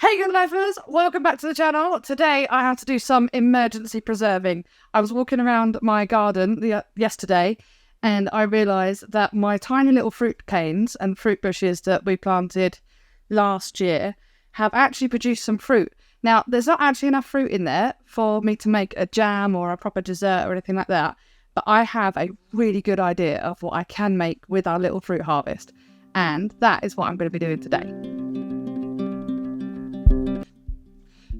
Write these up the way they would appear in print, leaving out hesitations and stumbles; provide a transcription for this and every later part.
Hey good lifers, welcome back to the channel. Today I had to do some emergency preserving. I was walking around my garden yesterday and I realised that my tiny little fruit canes and fruit bushes that we planted last year have actually produced some fruit. Now there's not actually enough fruit in there for me to make a jam or a proper dessert or anything like that, but I have a really good idea of what I can make with our little fruit harvest, and that is what I'm going to be doing today.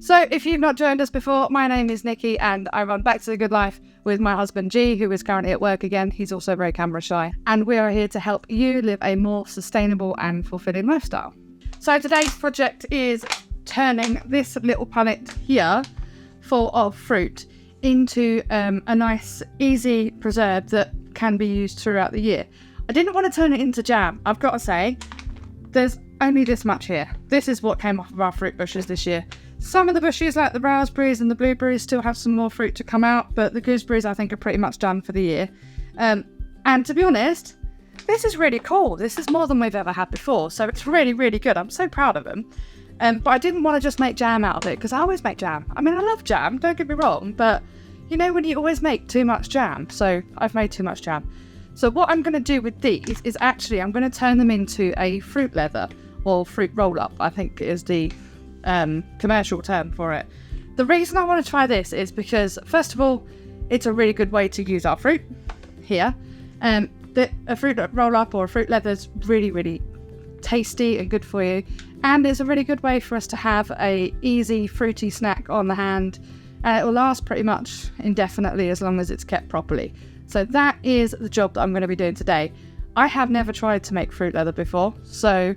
So if you've not joined us before, my name is Nikki and I run Back to the Good Life with my husband G, who is currently at work again. He's also very camera shy, and we are here to help you live a more sustainable and fulfilling lifestyle. So today's project is turning this little pallet here full of fruit into a nice easy preserve that can be used throughout the year. I didn't want to turn it into jam. I've got to say, there's only this much here. This is what came off of our fruit bushes this year. Some of the bushes, like the raspberries and the blueberries, still have some more fruit to come out, but the gooseberries I think are pretty much done for the year. And to be honest, this is really cool. This is more than we've ever had before, so it's really, really good. I'm so proud of them. But I didn't want to just make jam out of it, because I always make jam. I mean, I love jam, don't get me wrong, but you know when you always make too much jam, so I've made too much jam. So what I'm going to do with these is actually I'm going to turn them into a fruit leather, or fruit roll-up, I think is the commercial term for it. The reason I want to try this is because, first of all, it's a really good way to use our fruit here. A fruit roll-up or a fruit leather is really, really tasty and good for you, and it's a really good way for us to have a easy fruity snack on the hand, and it will last pretty much indefinitely as long as it's kept properly. So that is the job that I'm going to be doing today. I have never tried to make fruit leather before, so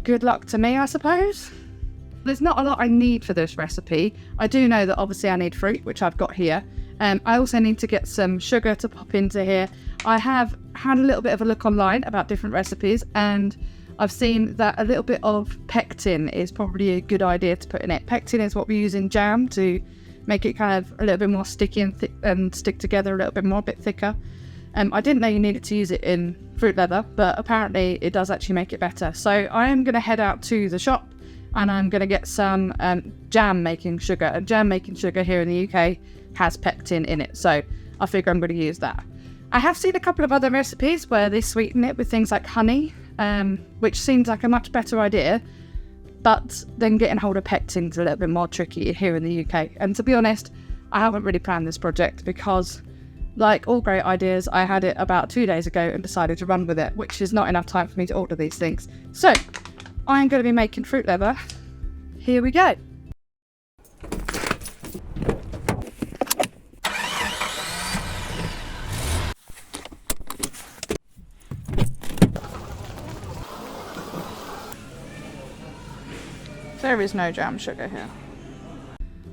good luck to me, I suppose. There's not a lot I need for this recipe. I do know that obviously I need fruit, which I've got here. I also need to get some sugar to pop into here. I have had a little bit of a look online about different recipes, and I've seen that a little bit of pectin is probably a good idea to put in it. Pectin is what we use in jam to make it kind of a little bit more sticky and thick and stick together a little bit more, a bit thicker. I didn't know you needed to use it in fruit leather, but apparently it does actually make it better. So I am going to head out to the shop and I'm going to get some jam making sugar. And jam making sugar here in the UK has pectin in it, so I figure I'm going to use that. I have seen a couple of other recipes where they sweeten it with things like honey, which seems like a much better idea, but then getting hold of pectin is a little bit more tricky here in the UK. And to be honest, I haven't really planned this project because, like all great ideas, I had it about 2 days ago and decided to run with it, which is not enough time for me to order these things. So I'm going to be making fruit leather. Here we go. There is no jam sugar here.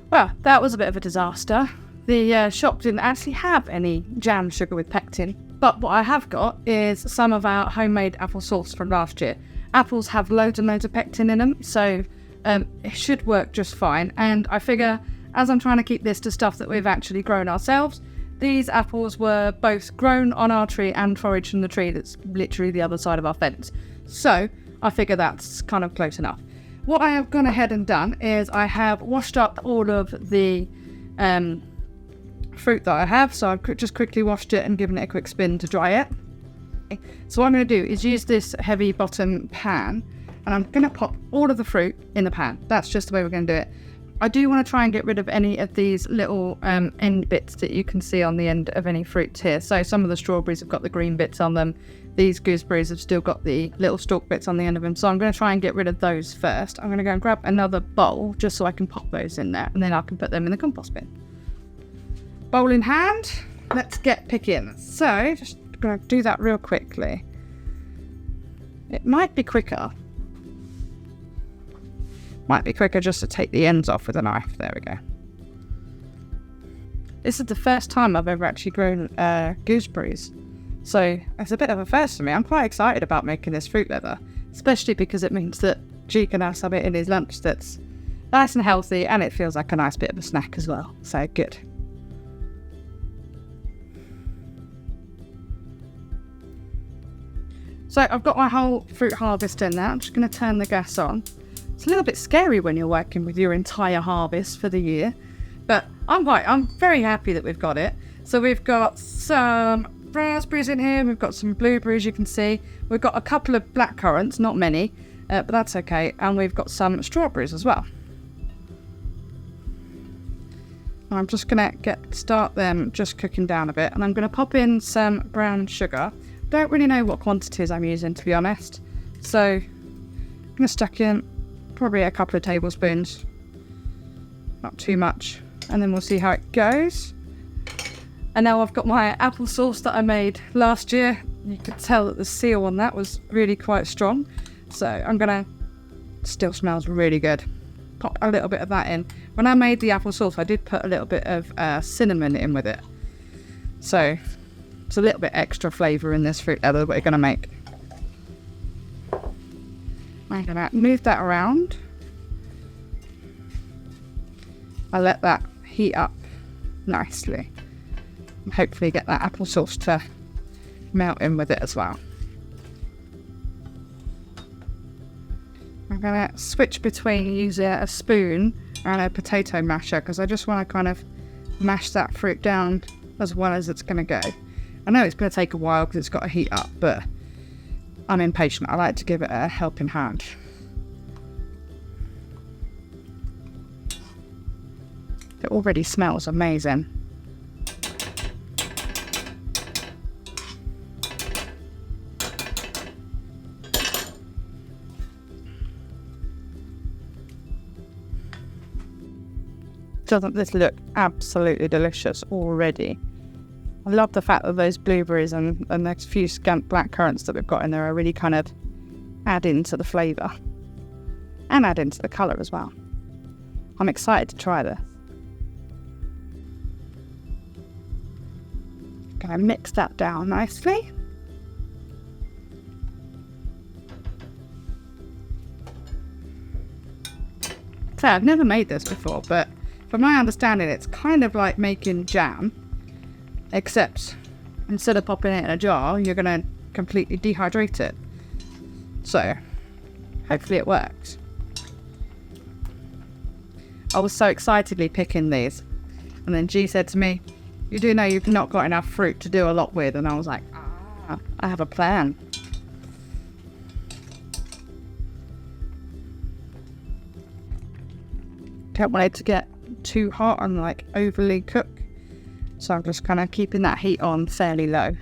Well, that was a bit of a disaster. The shop didn't actually have any jam sugar with pectin, but what I have got is some of our homemade apple sauce from last year. Apples have loads and loads of pectin in them, so it should work just fine. And I figure, as I'm trying to keep this to stuff that we've actually grown ourselves, these apples were both grown on our tree and foraged from the tree that's literally the other side of our fence. So I figure that's kind of close enough. What I have gone ahead and done is I have washed up all of the fruit that I have, so I've just quickly washed it and given it a quick spin to dry it. So what I'm going to do is use this heavy bottom pan, and I'm going to pop all of the fruit in the pan. That's just the way we're going to do it. I do want to try and get rid of any of these little end bits that you can see on the end of any fruits here. So some of the strawberries have got the green bits on them. These gooseberries have still got the little stalk bits on the end of them. So I'm going to try and get rid of those first. I'm going to go and grab another bowl just so I can pop those in there, and then I can put them in the compost bin. Bowl in hand, let's get picking. So just going to do that real quickly. It might be quicker just to take the ends off with a knife. There we go. This is the first time I've ever actually grown gooseberries, so it's a bit of a first for me. I'm quite excited about making this fruit leather, especially because it means that G can have some in his lunch that's nice and healthy, and it feels like a nice bit of a snack as well, so good. So I've got my whole fruit harvest in there. I'm just going to turn the gas on. It's a little bit scary when you're working with your entire harvest for the year, but I'm very happy that we've got it. So we've got some raspberries in here, we've got some blueberries, you can see. We've got a couple of black currants, not many, but that's okay. And we've got some strawberries as well. I'm just gonna start them just cooking down a bit, and I'm gonna pop in some brown sugar. Don't really know what quantities I'm using, to be honest. So I'm gonna stuck in probably a couple of tablespoons, not too much, and then we'll see how it goes. And now I've got my applesauce that I made last year. You could tell that the seal on that was really quite strong. So I'm gonna, still smells really good. Pop a little bit of that in. When I made the applesauce, I did put a little bit of cinnamon in with it. So it's a little bit extra flavour in this fruit that we're gonna make. I'm gonna move that around. I'll let that heat up nicely. And hopefully get that applesauce to melt in with it as well. I'm going to switch between using a spoon and a potato masher because I just want to kind of mash that fruit down as well as it's going to go. I know it's going to take a while because it's got to heat up, but I'm impatient. I like to give it a helping hand. It already smells amazing. Doesn't this look absolutely delicious already? I love the fact that those blueberries and the few scant black currants that we've got in there are really kind of adding to the flavour and adding to the colour as well. I'm excited to try this. Gonna mix that down nicely. So I've never made this before, but from my understanding, it's kind of like making jam, except instead of popping it in a jar, you're going to completely dehydrate it. So, hopefully it works. I was so excitedly picking these, and then G said to me, "You do know you've not got enough fruit to do a lot with," and I was like, I have a plan. Don't want it to get too hot and like overly cooked, so I'm just kind of keeping that heat on fairly low.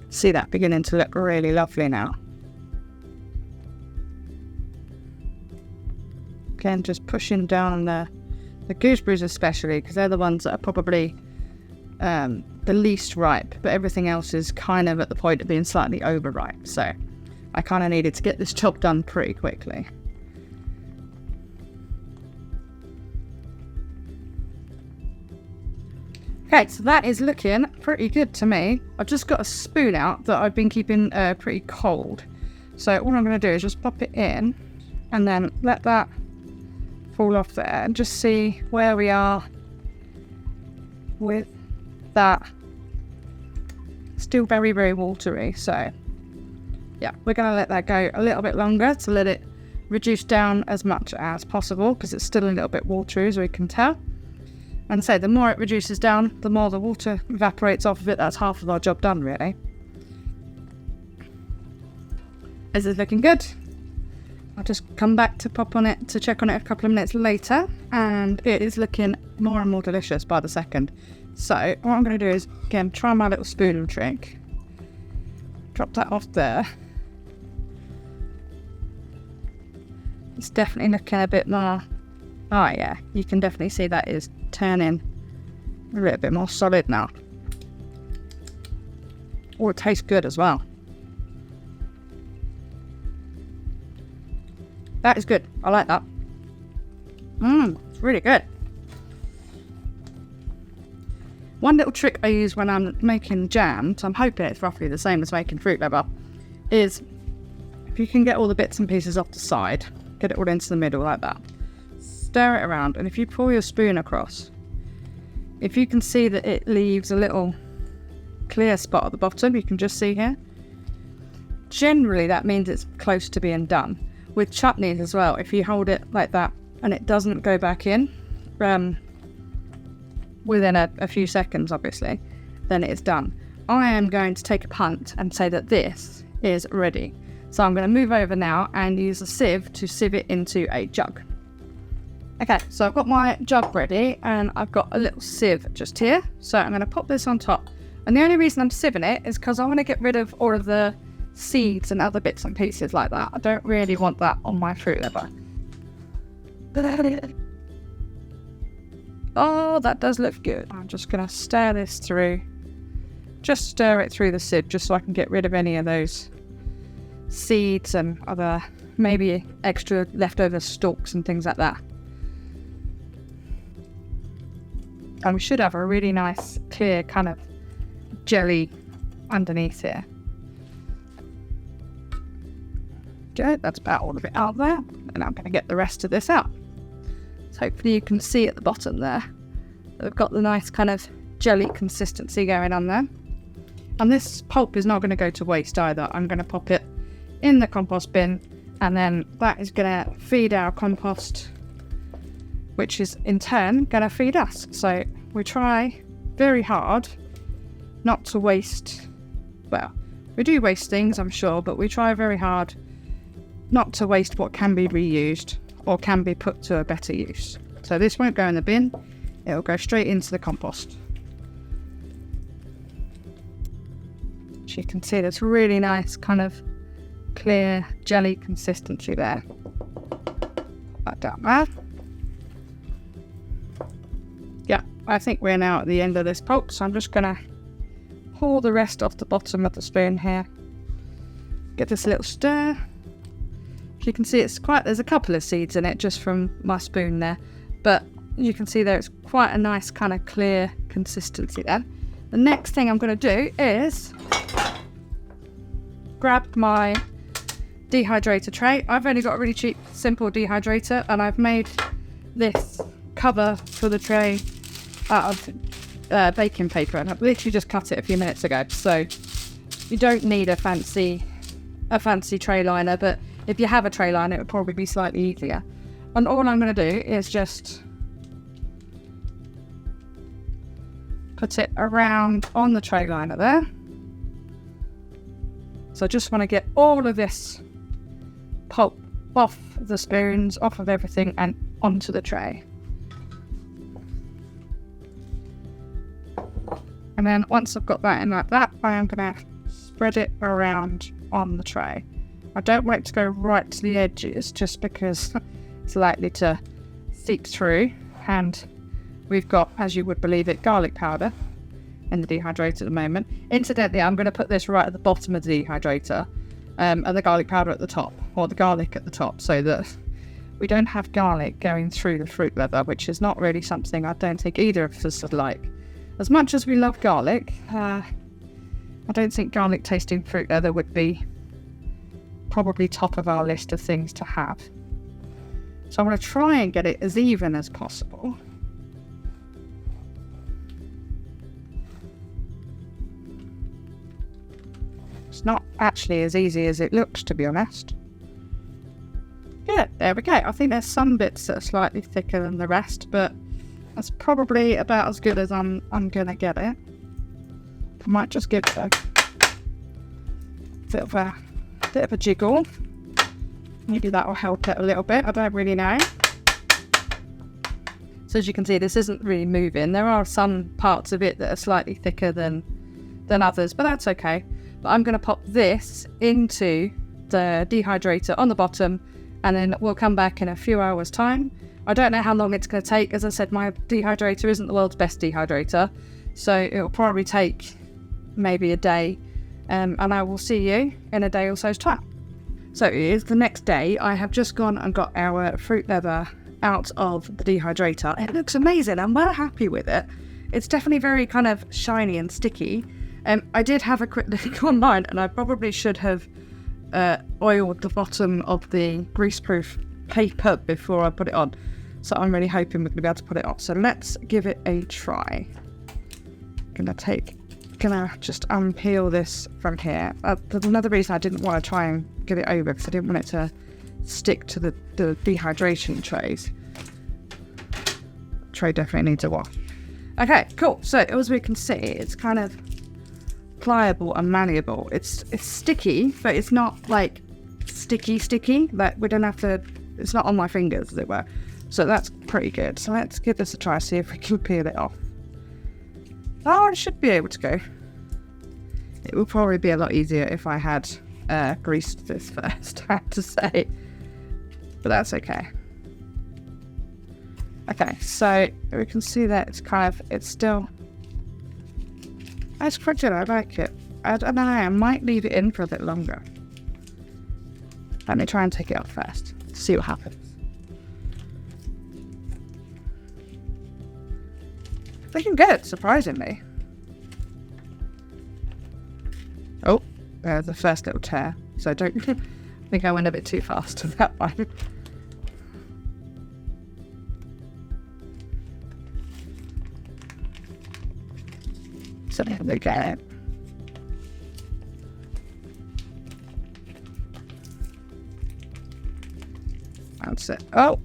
See that beginning to look really lovely now. Again, just pushing down the gooseberries especially, because they're the ones that are probably the least ripe, but everything else is kind of at the point of being slightly overripe, so I kind of needed to get this job done pretty quickly. Okay, so that is looking pretty good to me. I've just got a spoon out that I've been keeping pretty cold. So all I'm going to do is just pop it in and then let that fall off there and just see where we are with that. Still very, very watery, so yeah, we're going to let that go a little bit longer to let it reduce down as much as possible because it's still a little bit watery, as we can tell. And so the more it reduces down, the more the water evaporates off of it. That's half of our job done, really. This is looking good. I'll just come back to pop on it to check on it a couple of minutes later, and it is looking more and more delicious by the second. So what I'm going to do is, again, try my little spoon trick. Drop that off there. It's definitely looking a bit more, oh yeah, you can definitely see that is turning a little bit more solid now. Oh, it tastes good as well. That is good. I like that. It's really good. One little trick I use when I'm making jam, so I'm hoping it's roughly the same as making fruit leather, is if you can get all the bits and pieces off the side, get it all into the middle like that. Stir it around, and if you pull your spoon across, if you can see that it leaves a little clear spot at the bottom, you can just see here. Generally, that means it's close to being done. With chutneys as well, if you hold it like that and it doesn't go back in within a few seconds, obviously, then it's done. I am going to take a punt and say that this is ready. So I'm going to move over now and use a sieve to sieve it into a jug. Okay, so I've got my jug ready and I've got a little sieve just here. So I'm going to pop this on top. And the only reason I'm sieving it is because I want to get rid of all of the seeds and other bits and pieces like that. I don't really want that on my fruit leather. Oh, that does look good. I'm just going to stir this through. Just stir it through the sieve just so I can get rid of any of those seeds and other maybe extra leftover stalks and things like that. And we should have a really nice clear kind of jelly underneath here. Good, that's about all of it out there. And I'm going to get the rest of this out. So hopefully you can see at the bottom there that we've got the nice kind of jelly consistency going on there. And this pulp is not going to go to waste either. I'm going to pop it in the compost bin, and then that is going to feed our compost, which is in turn going to feed us. So we try very hard not to waste, well, we do waste things, I'm sure, but we try very hard not to waste what can be reused or can be put to a better use. So this won't go in the bin, it'll go straight into the compost. As you can see, there's really nice kind of clear jelly consistency there. Put that down there. Yeah, I think we're now at the end of this pulp, so I'm just going to pour the rest off the bottom of the spoon here. Get this little stir. As you can see, there's a couple of seeds in it just from my spoon there, but you can see there it's quite a nice kind of clear consistency there. The next thing I'm going to do is grab my dehydrator tray. I've only got a really cheap, simple dehydrator, and I've made this cover for the tray out of baking paper, and I've literally just cut it a few minutes ago. So you don't need a fancy tray liner, but if you have a tray liner, it would probably be slightly easier. And all I'm going to do is just put it around on the tray liner there. So I just want to get all of this pulp off the spoons, off of everything, and onto the tray. And then once I've got that in like that, I am going to spread it around on the tray. I don't want it to go right to the edges just because it's likely to seep through, and we've got, as you would believe it, garlic powder in the dehydrator at the moment. Incidentally, I'm going to put this right at the bottom of the dehydrator, and the garlic powder at the top, or the garlic at the top, so that we don't have garlic going through the fruit leather, which is not really something I don't think either of us would like. As much as we love garlic, I don't think garlic tasting fruit leather would be probably top of our list of things to have. So I'm going to try and get it as even as possible. It's not actually as easy as it looks, to be honest. Yeah, there we go. I think there's some bits that are slightly thicker than the rest, but that's probably about as good as I'm going to get it. I might just give it a bit of a jiggle. Maybe that will help it a little bit. I don't really know. So as you can see, this isn't really moving. There are some parts of it that are slightly thicker than others, but that's okay. But I'm going to pop this into the dehydrator on the bottom, and then we'll come back in a few hours time. I don't know how long it's going to take. As I said, my dehydrator isn't the world's best dehydrator, so it'll probably take maybe a day, and I will see you in a day or so's time. So it is the next day. I have just gone and got our fruit leather out of the dehydrator. It looks amazing. I'm well happy with it. It's definitely very kind of shiny and sticky. I did have a quick look online, and I probably should have oiled the bottom of the greaseproof paper before I put it on. So I'm really hoping we're going to be able to put it on. So let's give it a try. I'm going to take gonna just unpeel this from here. Another reason I didn't want to try and get it over, because I didn't want it to stick to the dehydration trays. Tray definitely needs a wash. Okay, cool. So as we can see, it's kind of pliable and malleable. It's sticky, but it's not like sticky. Like we don't have to. It's not on my fingers, as it were. So that's pretty good. So let's give this a try. See if we can peel it off. Oh, I should be able to go. It would probably be a lot easier if I had greased this first, I have to say. But that's okay. Okay, so we can see that it's still... It's quite good, I like it. I don't know, I might leave it in for a bit longer. Let me try and take it out first, see what happens. Looking good, surprisingly. Oh, there's the first little tear. So I don't think I went a bit too fast on that one. So there we go. That's it. Oh!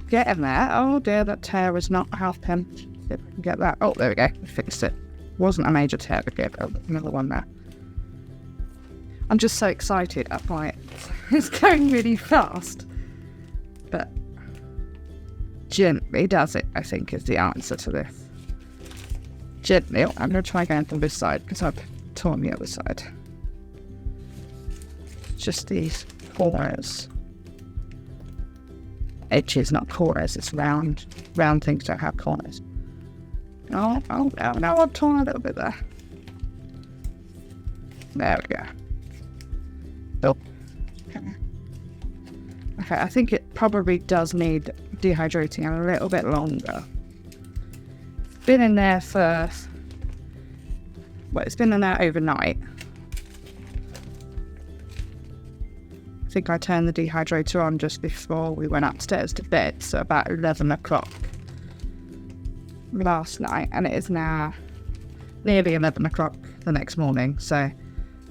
Getting there. Oh dear, that tear was not helping. See if I can get that. Oh, there we go. We fixed it. Wasn't a major tear, but good. Oh, another one there. I'm just so excited at why it's going really fast. But gently does it, I think, is the answer to this. Gently. Oh, I'm going to try going from this side because I've torn the other side. Just these corners. Edges, not corners. It's round. Round things don't have corners. Oh, no, I've torn a little bit there. There we go. Oh. Okay, I think it probably does need dehydrating a little bit longer. It's been in there for... Well, it's been in there overnight. I think I turned the dehydrator on just before we went upstairs to bed, so about 11 o'clock last night, and it is now nearly 11 o'clock the next morning, so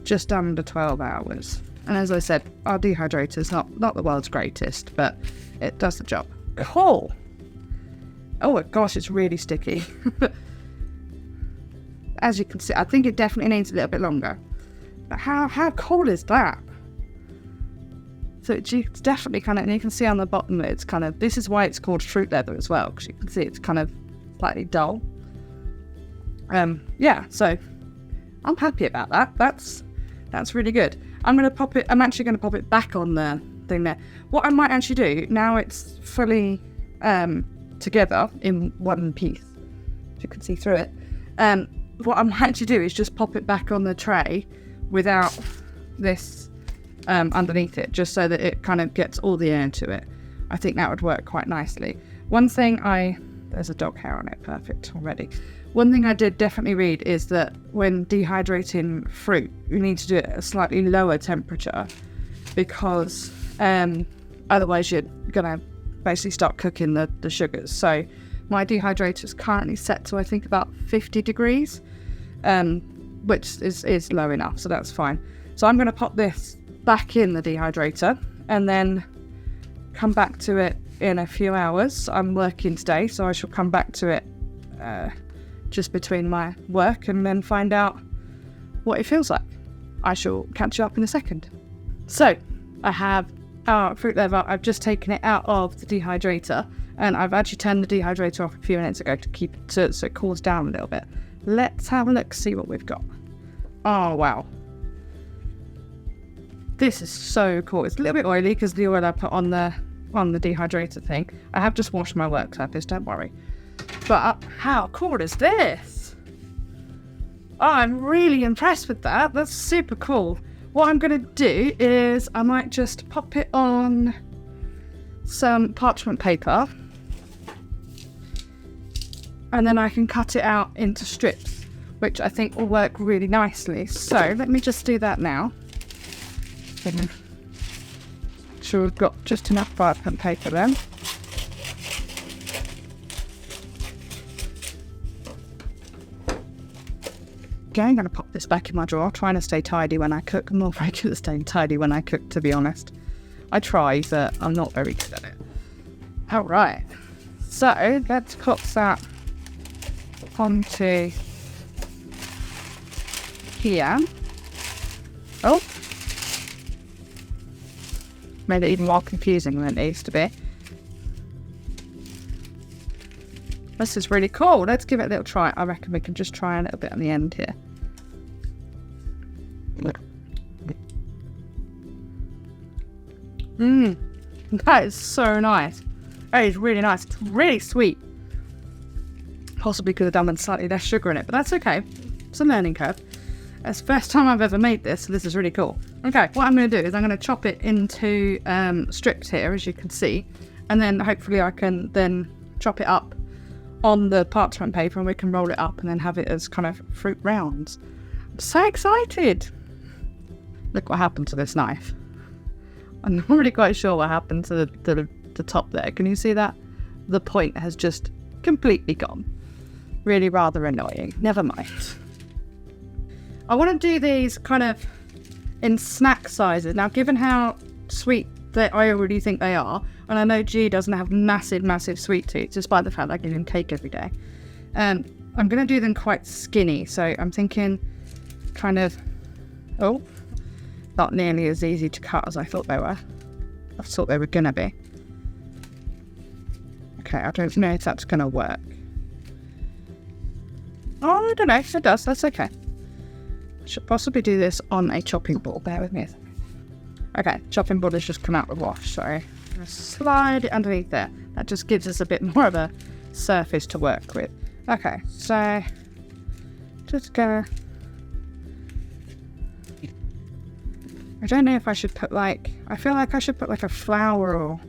just under 12 hours. And as I said, our dehydrator is not the world's greatest, but it does the job. Cool! Oh my gosh, it's really sticky. As you can see, I think it definitely needs a little bit longer. But how cool is that? So it's definitely kind of, and you can see on the bottom it's kind of, this is why it's called fruit leather as well, because you can see it's kind of slightly dull. Yeah, so I'm happy about that. That's really good. I'm actually going to pop it back on the thing there. What I might actually do, now it's fully together in one piece, if you can see through it, what I might actually do is just pop it back on the tray without this underneath it, just so that it kind of gets all the air into it. I think that would work quite nicely. One thing there's a dog hair on it, perfect already. One thing I did definitely read is that when dehydrating fruit, you need to do it at a slightly lower temperature, because otherwise you're gonna basically start cooking the sugars. So my dehydrator is currently set to, I think, about 50 degrees, which is low enough, so that's fine. So I'm gonna pop this back in the dehydrator and then come back to it in a few hours. I'm working today, so I shall come back to it just between my work and then find out what it feels like. I shall catch you up in a second. So I have our fruit leather. I've just taken it out of the dehydrator, and I've actually turned the dehydrator off a few minutes ago to keep it so it cools down a little bit. Let's have a look, see what we've got. Oh wow, this is so cool. It's a little bit oily because the oil I put on the dehydrator thing. I have just washed my work surface, don't worry. But how cool is this? Oh, I'm really impressed with that. That's super cool. What I'm going to do is I might just pop it on some parchment paper, and then I can cut it out into strips, which I think will work really nicely. So let me just do that now. sure we've got just enough parchment paper then. Okay, I'm going to pop this back in my drawer. Trying to stay tidy when I cook. I'm not very good at staying tidy when I cook, to be honest. I try, but I'm not very good at it. Alright, so let's pop that onto here. Oh, made it even more confusing than it needs to be. This is really cool. Let's give it a little try. I reckon we can just try a little bit on the end here. That is so nice. That is really nice. It's really sweet. Possibly could have done with slightly less sugar in it, but that's okay. It's a learning curve. It's the first time I've ever made this, so this is really cool. Okay, what I'm going to do is I'm going to chop it into strips here, as you can see, and then hopefully I can then chop it up on the parchment paper and we can roll it up and then have it as kind of fruit rounds. I'm so excited. Look what happened to this knife. I'm not really quite sure what happened to the top there. Can you see that? The point has just completely gone. Really rather annoying. Never mind. I want to do these kind of in snack sizes. Now, given how sweet that I already think they are, and I know G doesn't have massive sweet tooth, despite the fact I give him cake every day. I'm going to do them quite skinny, so I'm thinking kind of, oh, not nearly as easy to cut as I thought they were. I thought they were going to be. Okay, I don't know if that's going to work. Oh, I don't know if it does. That's okay. I should possibly do this on a chopping board. Bear with me a second. Okay, chopping board has just come out with wash, so I'm going to slide it underneath there. That just gives us a bit more of a surface to work with. Okay, so just gonna... I don't know if I should put like... I feel like I should put like a flour or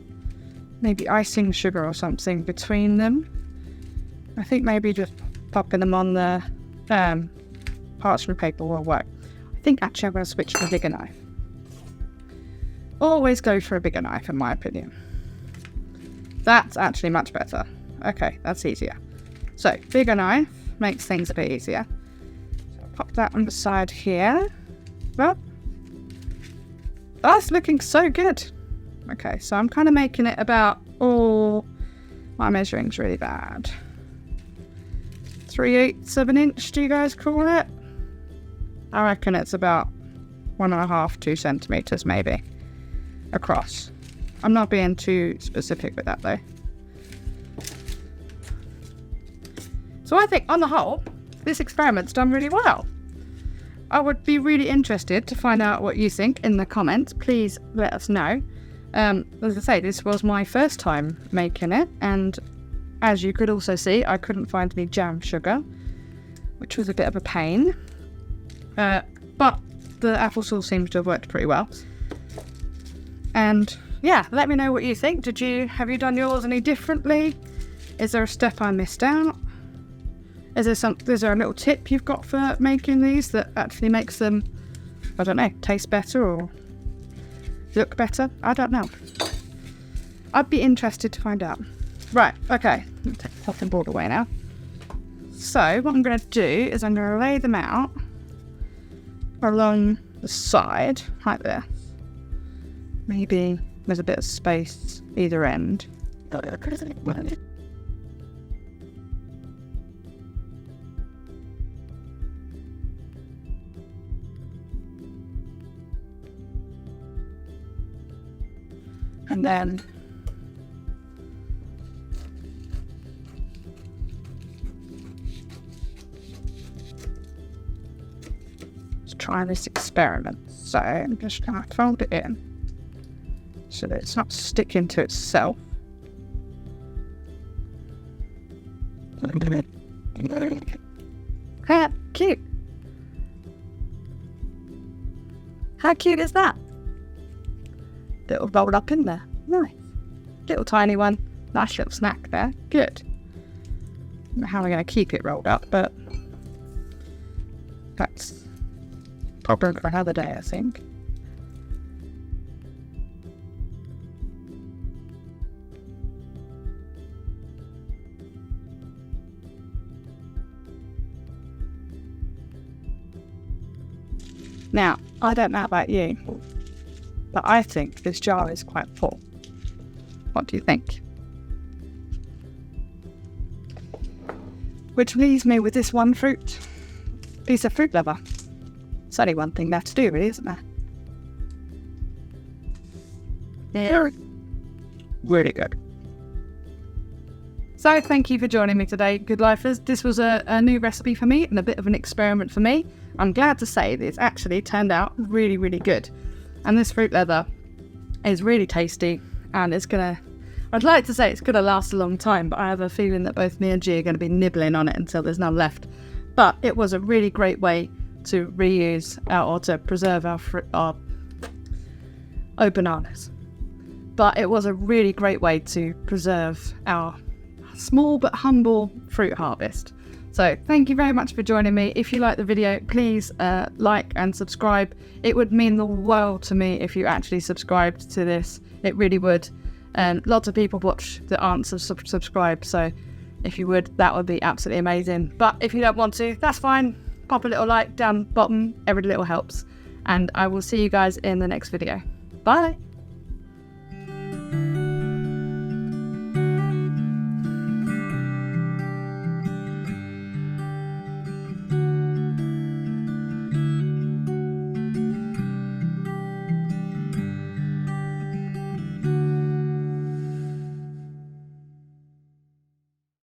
maybe icing sugar or something between them. I think maybe just popping them on the parchment paper will work. I think actually I'm going to switch to a bigger knife. Always go for a bigger knife, in my opinion. That's actually much better. Okay, that's easier. So, bigger knife makes things a bit easier. So I'll pop that on the side here. Well, that's looking so good. Okay, so I'm kind of making it about, oh, my measuring's really bad. 3/8 of an inch, do you guys call it? I reckon it's about 1.5, 2 centimetres maybe across. I'm not being too specific with that though. So I think on the whole, this experiment's done really well. I would be really interested to find out what you think in the comments. Please let us know. As I say, this was my first time making it, and as you could also see, I couldn't find any jam sugar, which was a bit of a pain. But the applesauce seems to have worked pretty well. And yeah, let me know what you think. Have you done yours any differently? Is there a step I missed out? Is there a little tip you've got for making these that actually makes them, I don't know, taste better or look better? I don't know. I'd be interested to find out. Right, okay. Take the chopping board away now. So what I'm going to do is I'm going to lay them out along the side, like this. Maybe there's a bit of space either end. And then let's try this experiment. So I'm just going to fold it in so that it's not sticking to itself. How cute. How cute is that? Little rolled up in there. Nice. Little tiny one. Nice little snack there. Good. I don't know how we're going to keep it rolled up, but that's problem for another day, I think. Now, I don't know about you, but I think this jar is quite full. What do you think? Which leaves me with this one piece of fruit leather. It's only one thing left to do, really, isn't there? Yeah. Really good. So thank you for joining me today, Good Lifers. This was a new recipe for me and a bit of an experiment for me. I'm glad to say that it's actually turned out really, really good. And this fruit leather is really tasty, and I'd like to say it's going to last a long time, but I have a feeling that both me and G are going to be nibbling on it until there's none left. But it was a really great way to reuse or to preserve our bananas. But it was a really great way to preserve our small but humble fruit harvest. So thank you very much for joining me. If you like the video, please like and subscribe. It would mean the world to me if you actually subscribed to this. It really would. And lots of people watch that aren't subscribed, so if you would, that would be absolutely amazing. But if you don't want to, that's fine. Pop a little like down bottom. Every little helps. And I will see you guys in the next video. Bye.